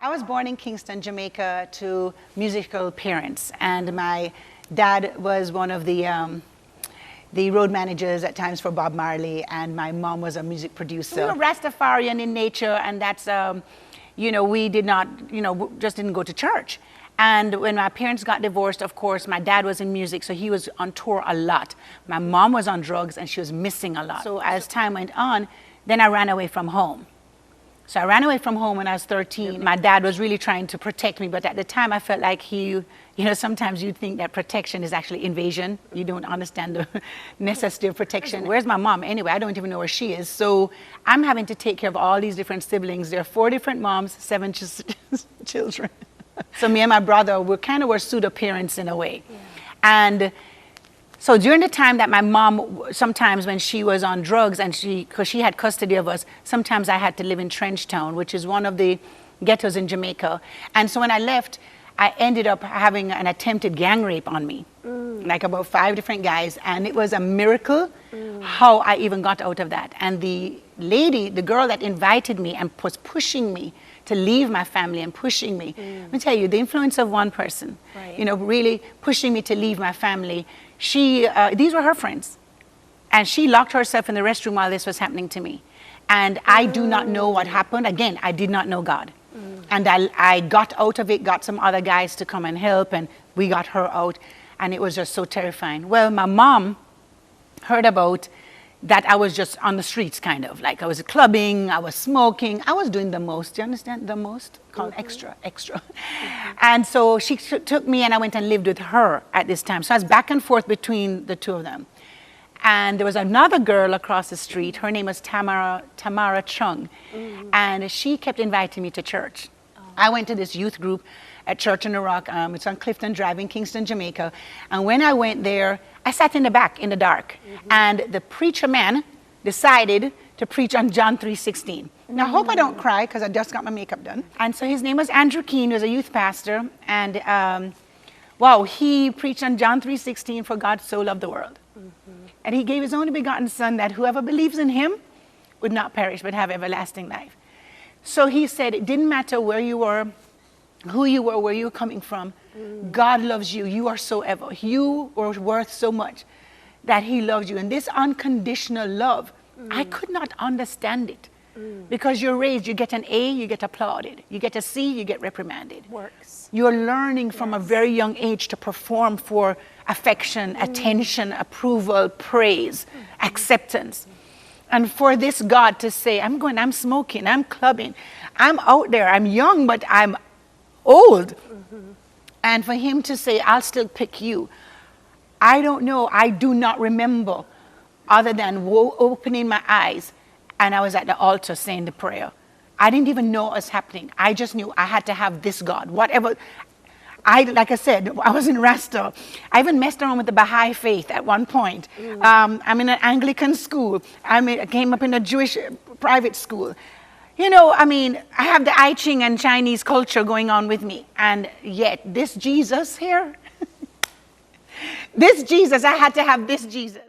I was born in Kingston, Jamaica, to musical parents, and my dad was one of the road managers at times for Bob Marley, and my mom was a music producer. We were Rastafarian in nature, and that's, we did not, just didn't go to church. And when my parents got divorced, of course, my dad was in music, so he was on tour a lot. My mom was on drugs, and she was missing a lot. So as time went on, then I ran away from home. So I ran away from home when I was 13. My dad was really trying to protect me, but at the time I felt like sometimes you think that protection is actually invasion. You don't understand the necessity of protection. Where's my mom? Anyway, I don't even know where she is. So I'm having to take care of all these different siblings. There are 4 different moms, 7 children. So me and my brother were pseudo parents in a way. Yeah. And so during the time that my mom, sometimes when she was on drugs and because she had custody of us, sometimes I had to live in Trenchtown, which is one of the ghettos in Jamaica. And so when I left, I ended up having an attempted gang rape on me, like about 5 different guys. And it was a miracle how I even got out of that. And the girl that invited me and was pushing me to leave my family and pushing me, let me tell you, the influence of one person, really pushing me to leave my family. These were her friends, and she locked herself in the restroom while this was happening to me. And I do not know what happened. Again, I did not know God. And I got out of it, got some other guys to come and help, and we got her out, and it was just so terrifying. Well, my mom heard about that I was just on the streets, kind of. Like I was clubbing, I was smoking, I was doing the most. Do you understand? The most? Called extra. And so she took me and I went and lived with her at this time. So I was back and forth between the 2 of them. And there was another girl across the street. Her name was Tamara Chung. And she kept inviting me to church. I went to this youth group at Church on the Rock. It's on Clifton Drive in Kingston, Jamaica. And when I went there, I sat in the back in the dark. And the preacher man decided to preach on John 3:16. Now, I hope I don't cry because I just got my makeup done. And so his name was Andrew Keene, who was a youth pastor. And he preached on John 3:16, for God so loved the world. And he gave his only begotten son that whoever believes in him would not perish but have everlasting life. So he said it didn't matter where you were, who you were, where you were coming from. God loves you. You are so ever. You were worth so much that he loves you. And this unconditional love, I could not understand it. Because you're raised, you get an A, you get applauded. You get a C, you get reprimanded. Works. You're learning from a very young age to perform for affection, attention, approval, praise, acceptance. And for this God to say, I'm smoking, I'm clubbing, I'm out there, I'm young, but I'm old. And for him to say, I'll still pick you. I don't know, I do not remember other than opening my eyes and I was at the altar saying the prayer. I didn't even know what was happening. I just knew I had to have this God, whatever. Like I said, I was in Rasta. I even messed around with the Baha'i faith at one point. I'm in an Anglican school. I came up in a Jewish private school. I have the I Ching and Chinese culture going on with me. And yet, this Jesus here, I had to have this Jesus.